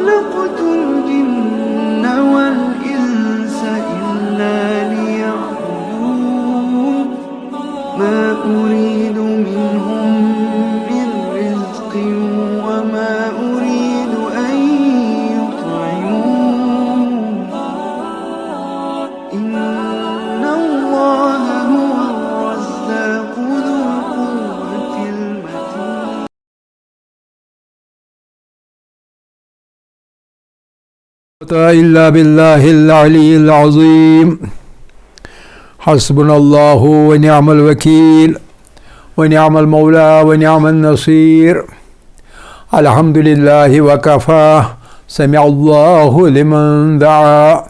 خلقت الجن والإنس إلا ليعبدون ما أريد منهم من رزق وما أريد أن يطعمون إن الله هو الرزاق ذو القوة المتين. إلا بالله العلي العظيم. حسبنا الله ونعم الوكيل ونعم المولى ونعم النصير. الحمد لله وكفى سمع الله لمن دعا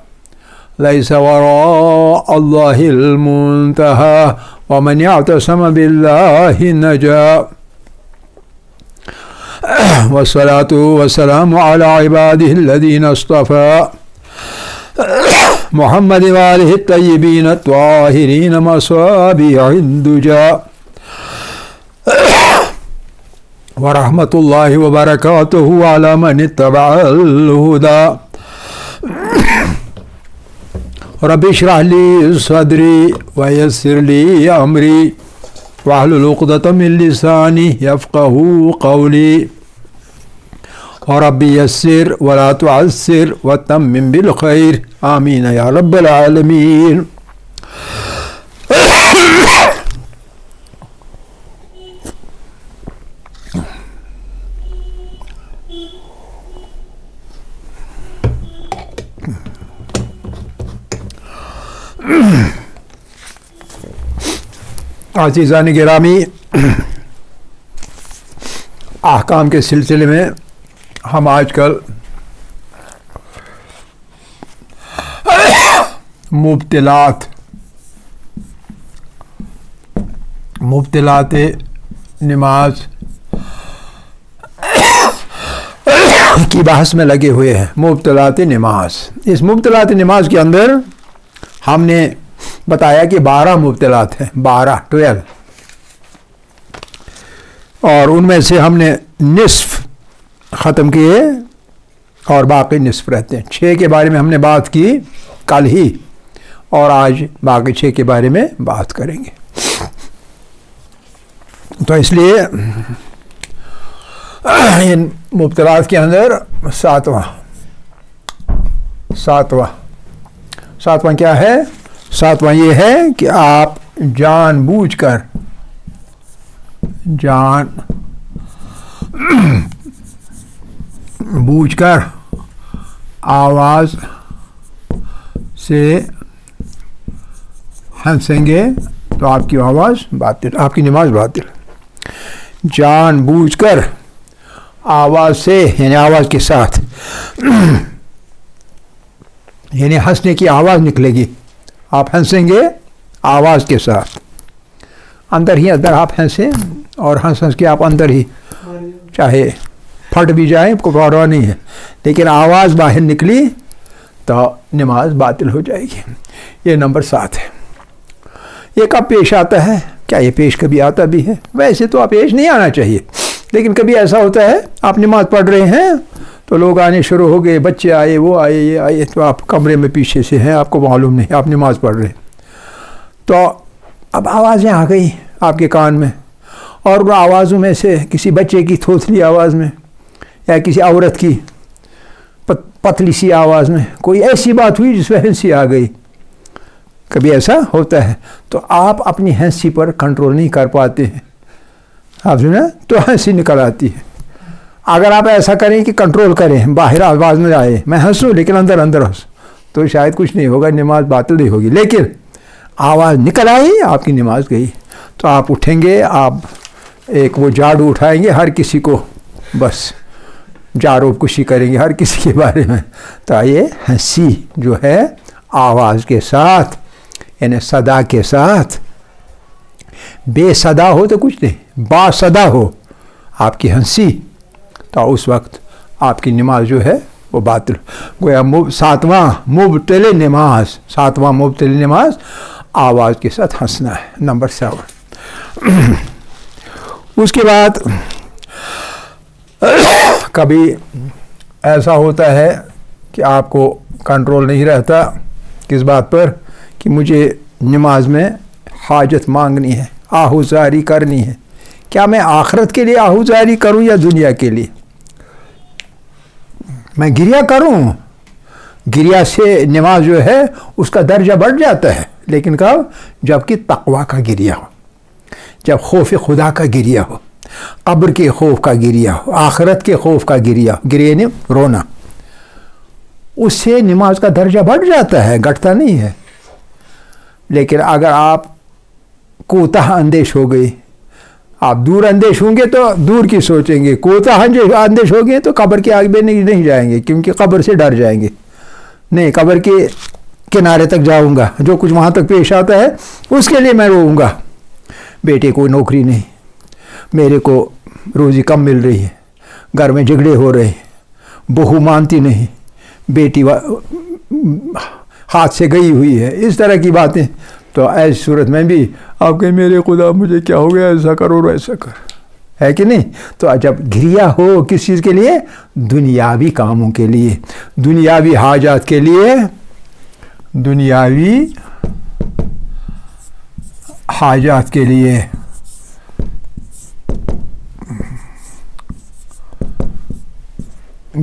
ليس وراء الله المنتهى ومن اعتصم بالله نجا. والصلاة والسلام على عباده الذين اصطفى محمد وآله الطيبين الطاهرين مصابيح الدجى. ورحمة الله وبركاته على من اتبع الهدى. رب اشرح لي صدري ويسر لي أمري واحلل عقدة من لساني يفقهوا قولي. ورب يسر ولا تعسر وتمم بالخير آمين يا رب العالمين. عزیزان گرامی، احکام کے سلسلے میں ہم آج کل مبطلات نماز کی بحث میں لگے ہوئے ہیں. مبطلات نماز. اس مبطلات نماز کے اندر ہم نے بتایا کہ 12 مبطلات ہیں. 12 اور ان میں سے ہم نے نصف ختم کیے اور باقی نصف رہتے ہیں. 6 کے بارے میں ہم نے بات کی کل ہی اور آج باقی 6 کے بارے میں بات کریں گے. تو اس لیے ان مبطلات کے اندر ساتواں کیا ہے؟ ساتواں یہ ہے کہ آپ جان بوجھ کر آواز سے ہنسیں گے تو آپ کی آواز باطل، آپ کی نماز باطل. جان بوجھ کر آواز سے یعنی آواز کے ساتھ یعنی ہنسنے کی آواز نکلے گی. آپ ہنسیں گے آواز کے ساتھ، اندر ہی اندر آپ ہنسیں اور ہنس کے آپ اندر ہی چاہے پھٹ بھی جائیں کوئی پرواہ نہیں ہے، لیکن آواز باہر نکلی تو نماز باطل ہو جائے گی. یہ نمبر 7 ہے. یہ کب پیش آتا ہے؟ کیا یہ پیش کبھی آتا بھی ہے؟ ویسے تو آپ پیش نہیں آنا چاہیے، لیکن کبھی ایسا ہوتا ہے آپ نماز پڑھ رہے ہیں تو لوگ آنے شروع ہو گئے، بچے آئے، وہ آئے، یہ آئے، تو آپ کمرے میں پیچھے سے ہیں، آپ کو معلوم نہیں، آپ نماز پڑھ رہے ہیں. تو اب آوازیں آ گئی آپ کے کان میں، اور وہ آوازوں میں سے کسی بچے کی تھوتلی آواز میں یا کسی عورت کی پتلی سی آواز میں کوئی ایسی بات ہوئی جس میں ہنسی آ گئی. کبھی ایسا ہوتا ہے تو آپ اپنی ہنسی پر کنٹرول نہیں کر پاتے ہیں، آپ سنا تو ہنسی نکل آتی ہے. اگر آپ ایسا کریں کہ کنٹرول کریں، باہر آواز نہ آئے، میں ہنسوں لیکن اندر ہنس، تو شاید کچھ نہیں ہوگا، نماز باطل نہیں ہوگی. لیکن آواز نکل آئی، آپ کی نماز گئی. تو آپ اٹھیں گے، آپ ایک وہ جھاڑو اٹھائیں گے، ہر کسی کو بس جاروب کشی کریں گے ہر کسی کے بارے میں. تو یہ ہنسی جو ہے آواز کے ساتھ یعنی صدا کے ساتھ، بے صدا ہو تو کچھ نہیں، با صدا ہو آپ کی ہنسی، تو اس وقت آپ کی نماز جو ہے وہ باطل. گویا 7واں مبطل نماز آواز کے ساتھ ہنسنا ہے. نمبر 7. اس کے بعد کبھی ایسا ہوتا ہے کہ آپ کو کنٹرول نہیں رہتا کس بات پر کہ مجھے نماز میں حاجت مانگنی ہے، آہوزاری کرنی ہے. کیا میں آخرت کے لیے آہوزاری کروں یا دنیا کے لیے؟ میں گریہ کروں. گریہ سے نماز جو ہے اس کا درجہ بڑھ جاتا ہے، لیکن کب؟ جب کہ تقویٰ کا گریہ ہو، جب خوف خدا کا گریہ ہو، قبر کے خوف کا گریہ ہو، آخرت کے خوف کا گریہ ہو. گریہ نے رونا، اس سے نماز کا درجہ بڑھ جاتا ہے، گھٹتا نہیں ہے. لیکن اگر آپ کوتاہ اندیش ہو گئے، آپ دور اندیش ہوں گے تو دور کی سوچیں گے، کوتاہ اندیش ہو گئے تو قبر کے آگے نہیں جائیں گے، کیونکہ قبر سے ڈر جائیں گے. نہیں، قبر کے کنارے تک جاؤں گا، جو کچھ وہاں تک پیش آتا ہے اس کے لیے میں روؤں گا. بیٹے کو نوکری نہیں، میرے کو روزی کم مل رہی ہے، گھر میں جھگڑے ہو رہے ہیں، بہو مانتی نہیں، بیٹی ہاتھ سے گئی ہوئی ہے، اس طرح کی باتیں. تو ایسی صورت میں بھی آپ کہیں میرے خدا مجھے کیا ہو گیا، ایسا کرو ایسا کر، ہے کہ نہیں؟ تو جب گریہ ہو کس چیز کے لیے؟ دنیاوی کاموں کے لیے، دنیاوی حاجات کے لیے، دنیاوی حاجات کے لیے.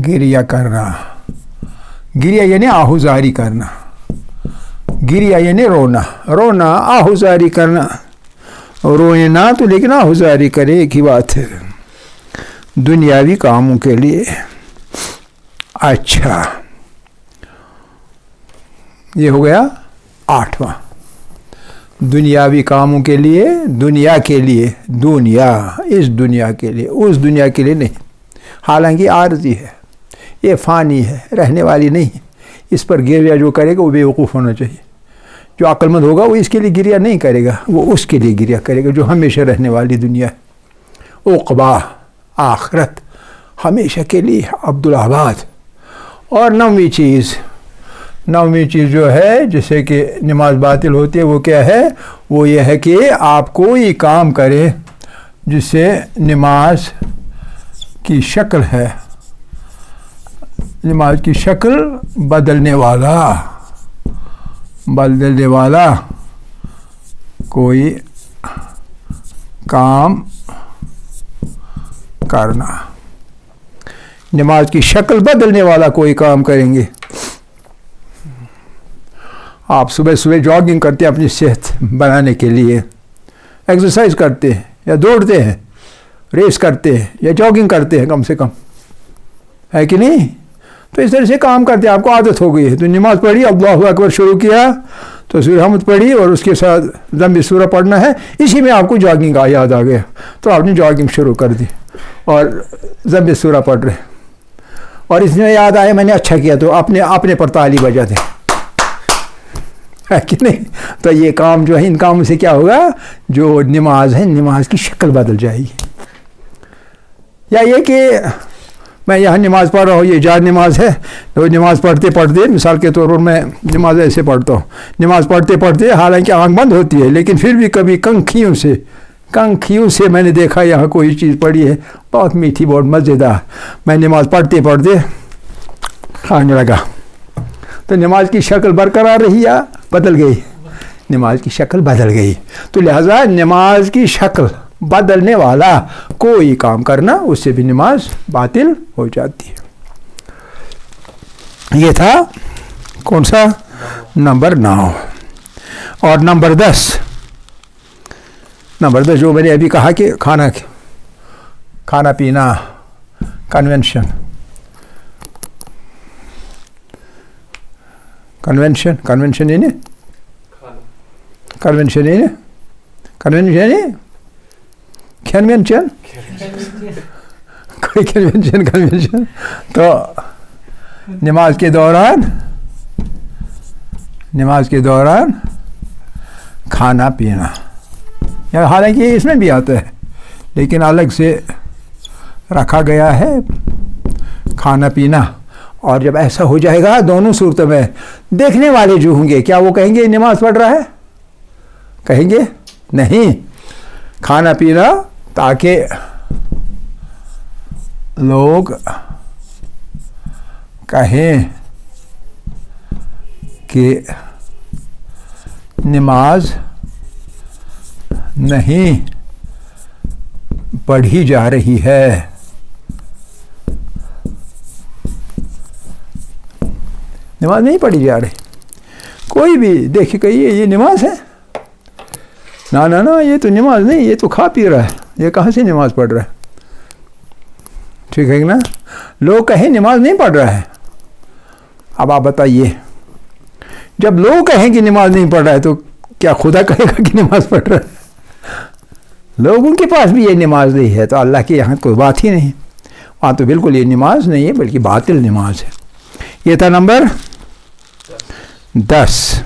گریہ کرنا، گریہ یعنی آہوزاری کرنا، گریہ یعنی رونا، رونا آہوزاری کرنا. روئے نہ تو لیکن آہوزاری کرے، ایک ہی بات ہے، دنیاوی کاموں کے لیے. اچھا، یہ ہو گیا 8واں. دنیاوی کاموں کے لیے، دنیا کے لیے، دنیا اس دنیا کے لیے، اس دنیا کے لیے نہیں. حالانکہ عارضی ہے، یہ فانی ہے، رہنے والی نہیں. اس پر گریہ جو کرے گا وہ بے وقوف ہونا چاہیے. جو عقل مند ہوگا وہ اس کے لیے گریہ نہیں کرے گا، وہ اس کے لیے گریہ کرے گا جو ہمیشہ رہنے والی دنیا ہے. عقبہ آخرت ہمیشہ کے لیے، عبدالآباد. اور 9ویں چیز جو ہے جس سے کہ نماز باطل ہوتی ہے وہ کیا ہے؟ وہ یہ ہے کہ آپ کوئی کام کرے جس سے نماز کی شکل ہے، نماز کی شکل بدلنے والا کوئی کام کرنا. نماز کی شکل بدلنے والا کوئی کام کریں گے. آپ صبح جاگنگ کرتے ہیں اپنی صحت بنانے کے لیے، ایکسرسائز کرتے ہیں یا دوڑتے ہیں، ریس کرتے ہیں یا جاگنگ کرتے ہیں کم سے کم، ہے کہ نہیں؟ تو اس طرح سے کام کرتے ہیں، آپ کو عادت ہو گئی ہے. تو نماز پڑھی، اللہ اکبر شروع کیا تو سورہ حمد پڑھی اور اس کے ساتھ ضم سورہ پڑھنا ہے، اسی میں آپ کو جاگنگ کا یاد آ گیا تو آپ نے جاگنگ شروع کر دی اور ضم سورہ پڑھ رہے. اور اس میں یاد آیا میں نے اچھا کیا تو اپنے پر تالی بجا دیں، ہے کہ نہیں؟ تو یہ کام جو ہے، ان کاموں سے کیا ہوگا؟ جو نماز ہے، نماز کی شکل بدل جائے گی. یا یہ کہ میں یہاں نماز پڑھ رہا ہوں، یہ جائز نماز ہے، تو نماز پڑھتے مثال کے طور پر میں نماز ایسے پڑھتا ہوں، نماز پڑھتے حالانکہ آنکھ بند ہوتی ہے لیکن پھر بھی کبھی کنکھیوں سے میں نے دیکھا یہاں کوئی چیز پڑھی ہے بہت میٹھی، بہت مزیدار. میں نماز پڑھتے کھانے لگا تو نماز کی شکل برقرار رہی یا بدل گئی؟ نماز کی شکل بدل گئی. تو لہذا نماز کی شکل بدلنے والا کوئی کام کرنا، اس سے بھی نماز باطل ہو جاتی ہے. یہ تھا کون سا؟ نمبر 9. اور نمبر 10 جو میں نے ابھی کہا کہ کھانا پینا، کنونشن یعنی کنونشن تو نماز کے دوران کھانا پینا، حالانکہ اس میں بھی آتا ہے لیکن الگ سے رکھا گیا ہے کھانا پینا. اور جب ایسا ہو جائے گا دونوں صورتوں میں دیکھنے والے جو ہوں گے کیا وہ کہیں گے نماز پڑھ رہا ہے؟ کہیں گے نہیں. کھانا پینا تاکہ لوگ کہیں کہ نماز نہیں پڑھی جا رہی ہے، نماز نہیں پڑھی جا رہی، کوئی بھی دیکھے کہ یہ نماز ہے، نہ یہ تو نماز نہیں، یہ تو کھا پی رہا ہے، یہ کہاں سے نماز پڑھ رہا ہے؟ ٹھیک ہے نا؟ لوگ کہیں نماز نہیں پڑھ رہا ہے. اب آپ بتائیے، جب لوگ کہیں کہ نماز نہیں پڑھ رہا ہے تو کیا خدا کہے گا کہ نماز پڑھ رہا ہے؟ لوگوں کے پاس بھی یہ نماز نہیں ہے تو اللہ کے یہاں کوئی بات ہی نہیں. وہاں تو بالکل یہ نماز نہیں ہے بلکہ باطل نماز ہے. یہ تھا نمبر 10.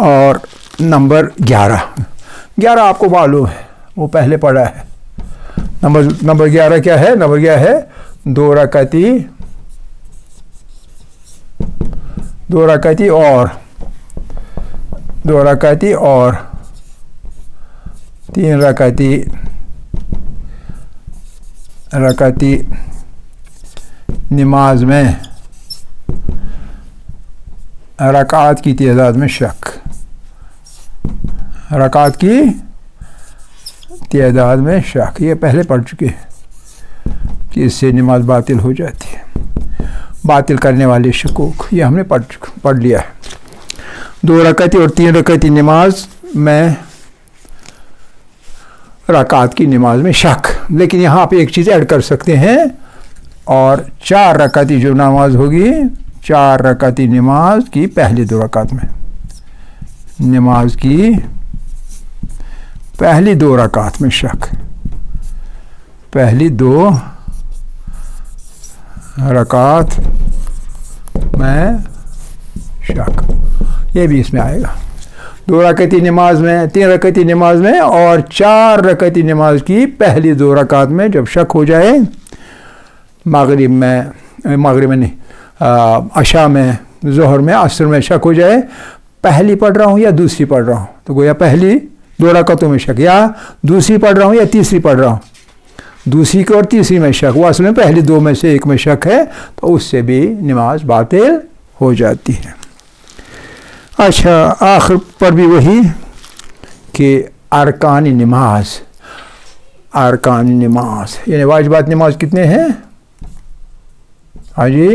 اور نمبر 11 آپ کو معلوم ہے، وہ پہلے پڑھا ہے. نمبر 11 کیا ہے؟ نمبر 11 ہے 2 رکعتی اور 3 رکعتی نماز میں رکعات کی تعداد میں شک. رکعات کی تعداد میں شک، یہ پہلے پڑھ چکے ہیں کہ اس سے نماز باطل ہو جاتی ہے. باطل کرنے والے شکوک یہ ہم نے پڑھ لیا ہے. 2 رکعتی اور 3 رکعتی نماز میں رکعات کی نماز میں شک. لیکن یہاں آپ ایک چیز ایڈ کر سکتے ہیں، اور 4 رکعتی جو نماز ہوگی، 4 رکعتی نماز کی پہلی 2 رکعت میں، نماز کی پہلی 2 رکعت میں شک، پہلی 2 رکعت میں شک، یہ بھی اس میں آئے گا. 2 رکعتی نماز میں، 3 رکعتی نماز میں اور 4 رکعتی نماز کی پہلی 2 رکعت میں جب شک ہو جائے، مغرب میں نہیں، عشاء میں، ظہر میں، عصر میں شک ہو جائے، پہلی پڑھ رہا ہوں یا دوسری پڑھ رہا ہوں، تو گویا پہلی 2 رکعتوں میں شک، یا دوسری پڑھ رہا ہوں یا تیسری پڑھ رہا ہوں، دوسری کو اور تیسری میں شک، وہ اصل میں پہلی 2 میں سے ایک میں شک ہے، تو اس سے بھی نماز باطل ہو جاتی ہے. اچھا، آخر پر بھی وہی کہ ارکان نماز یعنی واجبات نماز کتنے ہیں؟ ہاں جی،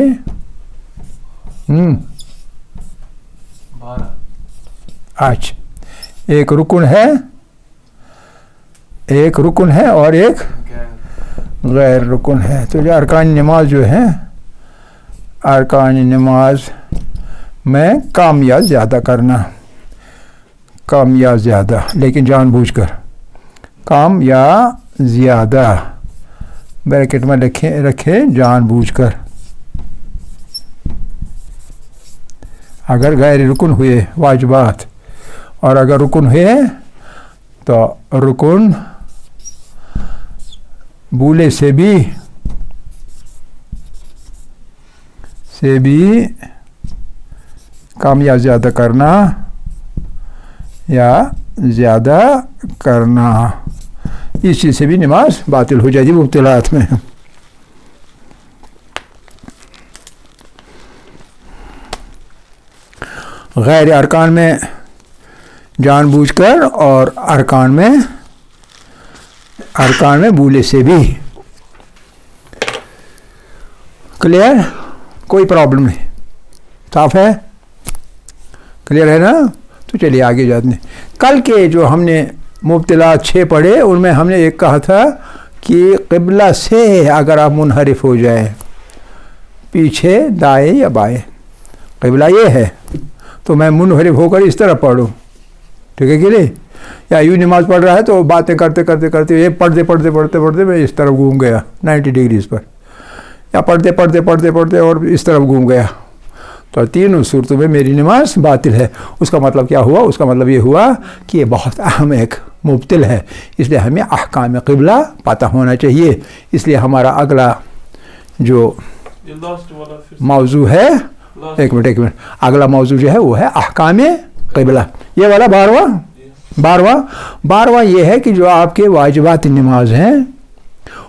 12. اچھا، ایک رکن ہے اور ایک غیر رکن ہے. تو جو ارکان نماز جو ہے، ارکان نماز میں کام یا زیادہ، لیکن جان بوجھ کر کام یا زیادہ بریکٹ میں رکھے جان بوجھ کر. اگر غیر رکن ہوئے واجبات، اور اگر رکن ہوئے تو رکن بھولے سے بھی کم یا زیادہ کرنا، اس چیز سے بھی نماز باطل ہو جاتی مبتلات میں. غیر ارکان میں جان بوجھ کر، اور ارکان میں بھولے سے بھی. کلیئر؟ کوئی پرابلم نہیں، صاف ہے، کلیئر ہے نا؟ تو چلیے آگے جاتے ہیں. کل کے جو ہم نے مبتلات 6 پڑھے، ان میں ہم نے ایک کہا تھا کہ قبلہ سے اگر آپ منحرف ہو جائیں، پیچھے دائیں یا بائیں، قبلہ یہ ہے تو میں منحرف ہو کر اس طرح پڑھوں، ٹھیک ہے کہ نہیں؟ یا یوں نماز پڑھ رہا ہے تو باتیں کرتے یہ پڑھتے میں اس طرف گھوم گیا 90 ڈگریز پر، یا پڑھتے اور اس طرف گھوم گیا، تو تینوں صورتوں میں میری نماز باطل ہے. اس کا مطلب کیا ہوا؟ اس کا مطلب یہ ہوا کہ یہ بہت اہم ایک مبتل ہے، اس لیے ہمیں احکام قبلہ پتہ ہونا چاہیے. اس لیے ہمارا اگلا جو موضوع ہے، ایک منٹ اگلا موضوع جو ہے وہ ہے احکام قبلہ. یہ والا 12واں یہ ہے کہ جو آپ کے واجبات نماز ہیں،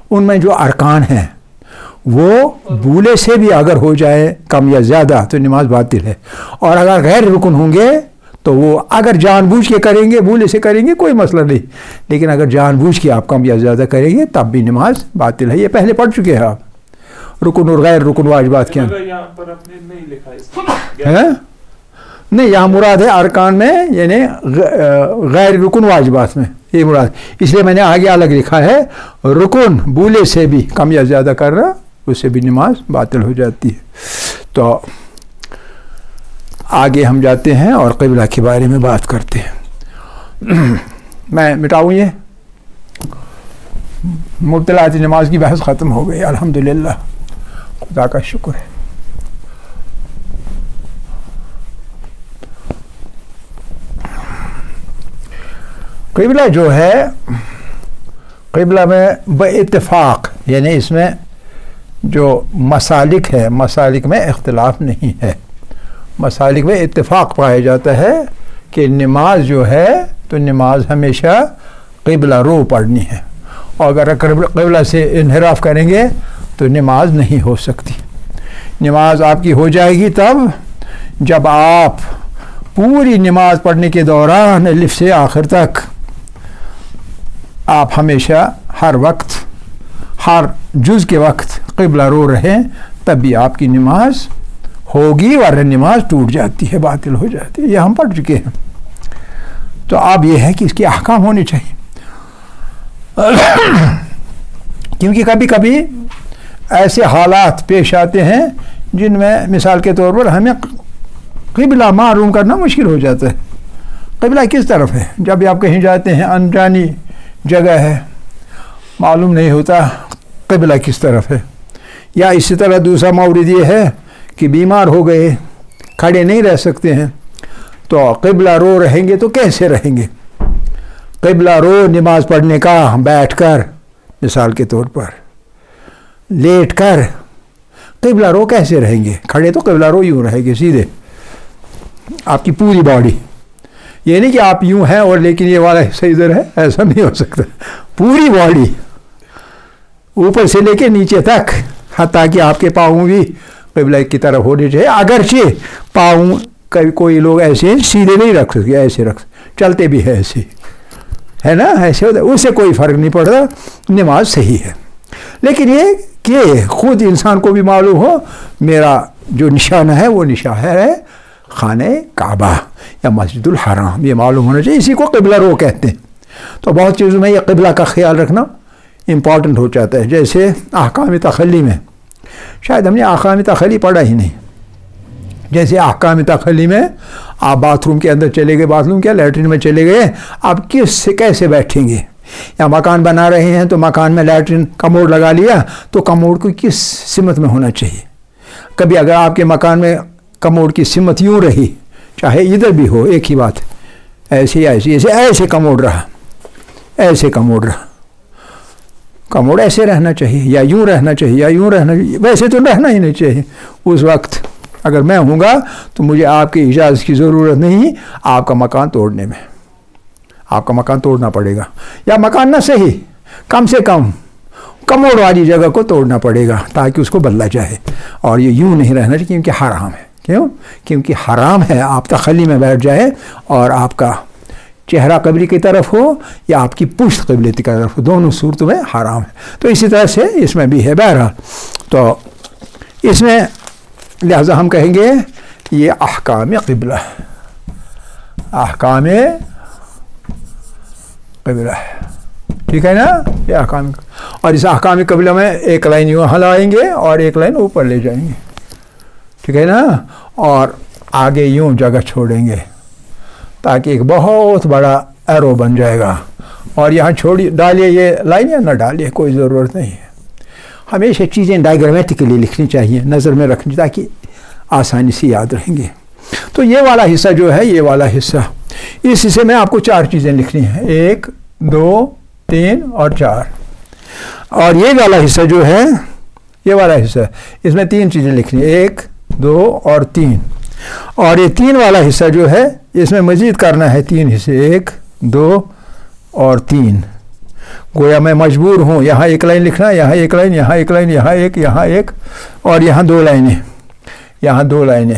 ان میں جو ارکان ہیں وہ بھولے سے بھی اگر ہو جائے کم یا زیادہ تو نماز باطل ہے. اور اگر غیر رکن ہوں گے تو وہ اگر جان بوجھ کے کریں گے، بھولے سے کریں گے، کوئی مسئلہ نہیں، لیکن اگر جان بوجھ کے آپ کم یا زیادہ کریں گے تب بھی نماز باطل ہے. یہ پہلے پڑھ چکے ہیں آپ رکن اور غیر رکن واجبات کے اندر. یہاں پر آپ نے نہیں لکھا ہے نہیں، یہاں مراد ہے ارکان میں، یعنی غیر رکن واجبات میں یہ مراد. اس لیے میں نے آگے الگ لکھا ہے رکن بھولے سے بھی کم یا زیادہ کر رہا اس سے بھی نماز باطل ہو جاتی ہے. تو آگے ہم جاتے ہیں اور قبلہ کے بارے میں بات کرتے ہیں. میں مٹاؤں یہ مبتلات نماز کی بحث ختم ہو گئی الحمدللہ، خدا کا شکر ہے. قبلہ جو ہے، قبلہ میں باتفاق یعنی اس میں جو مسالک ہے، مسالک میں اختلاف نہیں ہے، مسالک میں اتفاق پایا جاتا ہے کہ نماز جو ہے تو نماز ہمیشہ قبلہ رو پڑھنی ہے، اور اگر قبلہ سے انحراف کریں گے تو نماز نہیں ہو سکتی. نماز آپ کی ہو جائے گی تب جب آپ پوری نماز پڑھنے کے دوران الف سے آخر تک آپ ہمیشہ ہر وقت ہر جز کے وقت قبلہ رو رہیں، تب بھی آپ کی نماز ہوگی، ورنہ نماز ٹوٹ جاتی ہے، باطل ہو جاتی ہے. یہ ہم پڑھ چکے ہیں. تو اب یہ ہے کہ اس کے احکام ہونے چاہیے، کیونکہ کبھی کبھی ایسے حالات پیش آتے ہیں جن میں مثال کے طور پر ہمیں قبلہ معلوم کرنا مشکل ہو جاتا ہے. قبلہ کس طرف ہے؟ جب بھی آپ کہیں جاتے ہیں انجانی جگہ ہے، معلوم نہیں ہوتا قبلہ کس طرف ہے. یا اسی طرح دوسرا مورد یہ ہے کہ بیمار ہو گئے، کھڑے نہیں رہ سکتے ہیں، تو قبلہ رو رہیں گے تو کیسے رہیں گے؟ قبلہ رو نماز پڑھنے کا بیٹھ کر، مثال کے طور پر لیٹ کر قبلہ رو کیسے رہیں گے؟ کھڑے تو قبلہ رو یوں رہے گے سیدھے، آپ کی پوری باڈی. یہ نہیں کہ آپ یوں ہیں اور لیکن یہ والا حصہ ادھر ہے، ایسا نہیں ہو سکتا. پوری باڈی اوپر سے لے کے نیچے تک، حتیٰ کہ آپ کے پاؤں بھی قبلہ کی طرف ہونے چاہیے. اگرچہ پاؤں کوئی لوگ ایسے سیدھے نہیں رکھ سکتے، ایسے رکھ چلتے بھی ہے ایسے، ہے نا، ایسے ہوتا ہے، اس سے کوئی فرق نہیں پڑتا، نماز صحیح ہے. لیکن یہ کہ خود انسان کو بھی معلوم ہو میرا جو نشانہ ہے وہ نشانہ ہے خانہ کعبہ یا مسجد الحرام، یہ معلوم ہونا چاہیے. اسی کو قبلہ رو کہتے ہیں. تو بہت چیزوں میں یہ قبلہ کا خیال رکھنا امپورٹنٹ ہو جاتا ہے. جیسے احکام تخلی میں شاید ہم نے احکام تخلی پڑھا ہی نہیں. جیسے احکام تخلی میں آپ باتھ روم کے اندر چلے گئے، باتھ روم کیا لیٹرین میں چلے گئے، آپ کس سے کیسے بیٹھیں گے؟ یا مکان بنا رہے ہیں تو مکان میں لیٹرین کموڈ لگا لیا تو کموڈ کو کس سمت میں ہونا چاہیے؟ کبھی اگر آپ کے مکان میں کموڈ کی سمت یوں رہی، چاہے ادھر بھی ہو ایک ہی بات، ایسے یا ایسے کموڈ رہا، ایسے کموڈ رہا، کموڈ ایسے رہنا چاہیے یا یوں رہنا چاہیے یا یوں رہنا چاہیے، ویسے تو رہنا ہی نہیں چاہیے. اس وقت اگر میں ہوں گا تو مجھے آپ کی اجازت کی ضرورت نہیں آپ کا مکان توڑنے میں، آپ کا مکان توڑنا پڑے گا، یا مکان نہ صحیح کم سے کم کموڈ والی جگہ کو توڑنا پڑے گا تاکہ اس کو بدلا جائے. اور یہ یوں نہیں رہنا چاہیے کیونکہ حرام ہے. کیوں؟ کیونکہ حرام ہے آپ تخلی میں بیٹھ جائے اور آپ کا چہرہ قبلے کی طرف ہو یا آپ کی پشت قبلے کی طرف ہو، دونوں صورتوں میں حرام ہے. تو اسی طرح سے اس میں بھی ہے. بہرحال تو اس میں لہذا ہم کہیں گے یہ احکام قبلہ، احکام قبلہ ہے، ٹھیک ہے نا؟ یہ احکام، اور اس احکام قبلہ میں ایک لائن یوں ہلائیں گے اور ایک لائن اوپر لے جائیں گے، ٹھیک ہے نا؟ اور آگے یوں جگہ چھوڑیں گے تاکہ ایک بہت بڑا ایرو بن جائے گا. اور یہاں چھوڑی ڈالیے یہ لائن یا نہ ڈالیے کوئی ضرورت نہیں ہے. ہمیشہ چیزیں ڈائیگرامیٹکلی لکھنی چاہیے، نظر میں رکھنی تاکہ آسانی سے یاد رہیں گے. تو یہ والا حصہ جو ہے، یہ والا حصہ، اس حصے میں آپ کو 4 چیزیں لکھنی ہیں، 1 2 3 اور 4. اور یہ والا حصہ جو ہے، یہ والا حصہ، اس میں 3 چیزیں لکھنی ہیں، 1 2 اور 3. اور یہ 3 والا حصہ جو ہے اس میں مزید کرنا ہے 3 حصے، 1 2 اور 3. گویا میں مجبور ہوں یہاں ایک لائن لکھنا, یہاں ایک لائن, یہاں ایک لائن, یہاں ایک اور یہاں 2 لائنیں, یہاں 2 لائنیں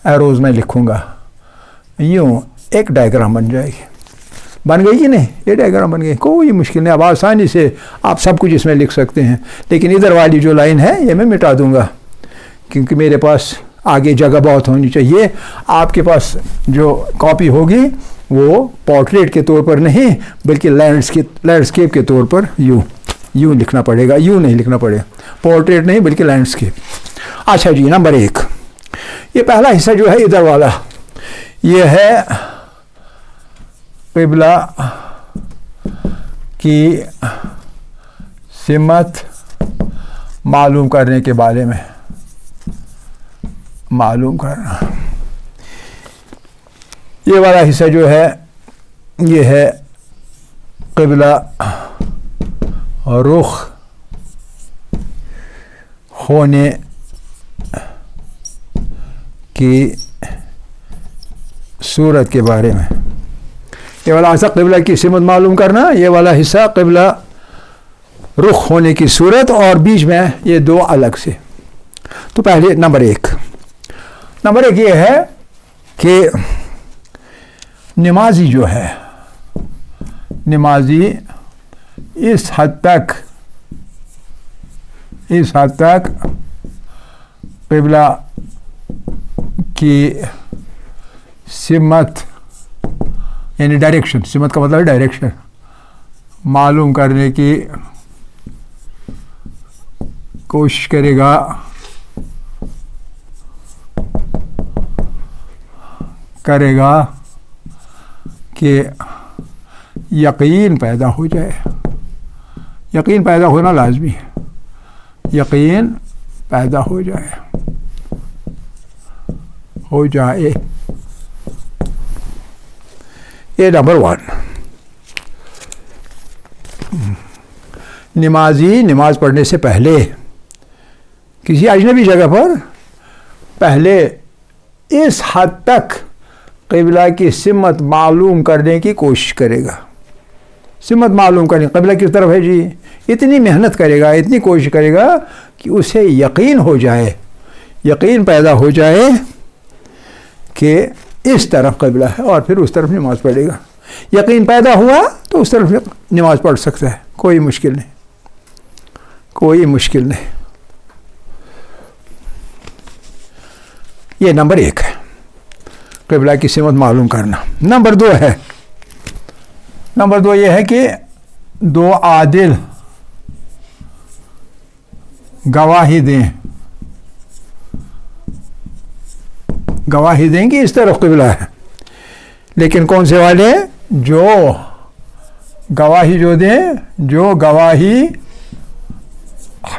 ایروز میں لکھوں گا. یوں ایک ڈائیگرام بن جائے گی. بن گئی کہ نہیں؟ یہ ڈائیگرام بن گئی, کوئی مشکل نہیں. اب آسانی سے آپ سب کچھ اس میں لکھ سکتے ہیں. لیکن ادھر والی جو لائن ہے یہ میں مٹا دوں گا کیونکہ میرے پاس آگے جگہ بہت ہونی چاہیے. آپ کے پاس جو کاپی ہوگی وہ پورٹریٹ کے طور پر نہیں بلکہ لینڈسکیپ کے طور پر یوں لکھنا پڑے گا. یوں نہیں لکھنا پڑے گا, پورٹریٹ نہیں بلکہ لینڈسکیپ. اچھا جی, نمبر 1 یہ پہلا حصہ جو ہے ادھر والا, یہ ہے قبلہ کی سمت معلوم کرنے کے بارے میں. معلوم کرنا, یہ والا حصہ جو ہے یہ ہے قبلہ رخ ہونے کی صورت کے بارے میں. یہ والا حصہ قبلہ کی سمت معلوم کرنا, یہ والا حصہ قبلہ رخ ہونے کی صورت, اور بیچ میں یہ 2 الگ سے. تو پہلے نمبر 1 یہ ہے کہ نمازی جو ہے, نمازی اس حد تک قبلہ کی سمت یعنی ڈائریکشن, سمت کا مطلب ہے ڈائریکشن, معلوم کرنے کی کوشش کرے گا کہ یقین پیدا ہو جائے. یقین پیدا ہونا لازمی ہے, یقین پیدا ہو جائے. یہ نمبر 1. نمازی نماز پڑھنے سے پہلے کسی اجنبی جگہ پر پہلے اس حد تک قبلہ کی سمت معلوم کرنے کی کوشش کرے گا. سمت معلوم کرنے, قبلہ کس طرف ہے جی, اتنی محنت کرے گا, اتنی کوشش کرے گا کہ اسے یقین ہو جائے, یقین پیدا ہو جائے کہ اس طرف قبلہ ہے, اور پھر اس طرف نماز پڑھے گا. یقین پیدا ہوا تو اس طرف نماز پڑھ سکتا ہے, کوئی مشکل نہیں, کوئی مشکل نہیں. یہ نمبر 1 ہے, قبلہ کی سمت معلوم کرنا. نمبر 2 ہے, نمبر 2 یہ ہے کہ 2 عادل گواہی دیں کہ اس طرف قبلہ ہے. لیکن کون سے والے؟ جو گواہی جو دیں, جو گواہی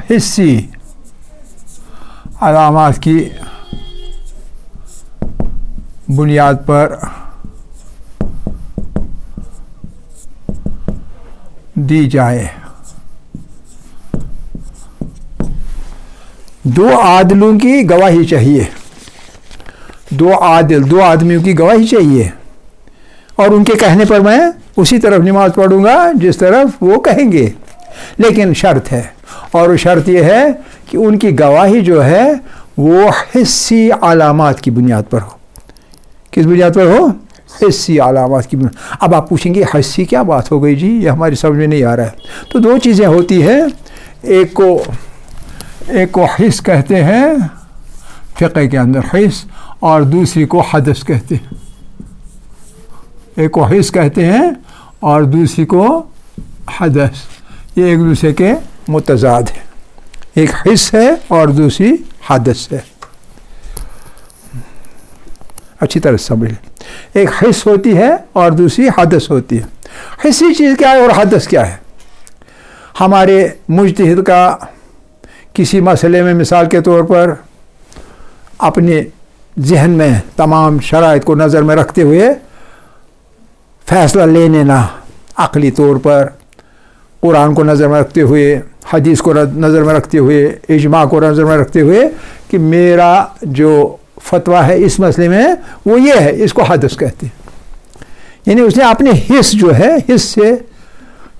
حسی علامات کی بنیاد پر دی جائے. 2 عادلوں کی گواہی چاہیے, 2 آدمیوں کی گواہی چاہیے, اور ان کے کہنے پر میں اسی طرف نماز پڑھوں گا جس طرف وہ کہیں گے. لیکن شرط ہے, اور وہ شرط یہ ہے کہ ان کی گواہی جو ہے وہ حسی علامات کی بنیاد پر ہو. کس بنیاد پر ہو؟ حسی علامات کی بنیاد. اب آپ پوچھیں گے حسی کیا بات ہو گئی جی, یہ ہماری سمجھ میں نہیں آ رہا ہے. تو 2 چیزیں ہوتی ہیں, ایک کو حس کہتے ہیں فقہ کے اندر, حس, اور دوسری کو حدث کہتے ہیں. ایک کو حس کہتے ہیں اور دوسری کو حدث. یہ ایک دوسرے کے متضاد ہے, ایک حس ہے اور دوسری حدث ہے. اچھی طرح سمجھ لیں, ایک حس ہوتی ہے اور دوسری حدث ہوتی ہے. حسی چیز کیا ہے اور حدث کیا ہے؟ ہمارے مجتہد کا کسی مسئلے میں مثال کے طور پر اپنے ذہن میں تمام شرائط کو نظر میں رکھتے ہوئے فیصلہ لے لینا, عقلی طور پر قرآن کو نظر میں رکھتے ہوئے, حدیث کو نظر میں رکھتے ہوئے, اجماع کو نظر میں رکھتے ہوئے کہ میرا جو فتویٰ ہے اس مسئلے میں وہ یہ ہے, اس کو حدث کہتے ہیں. یعنی اس نے اپنے حس جو ہے,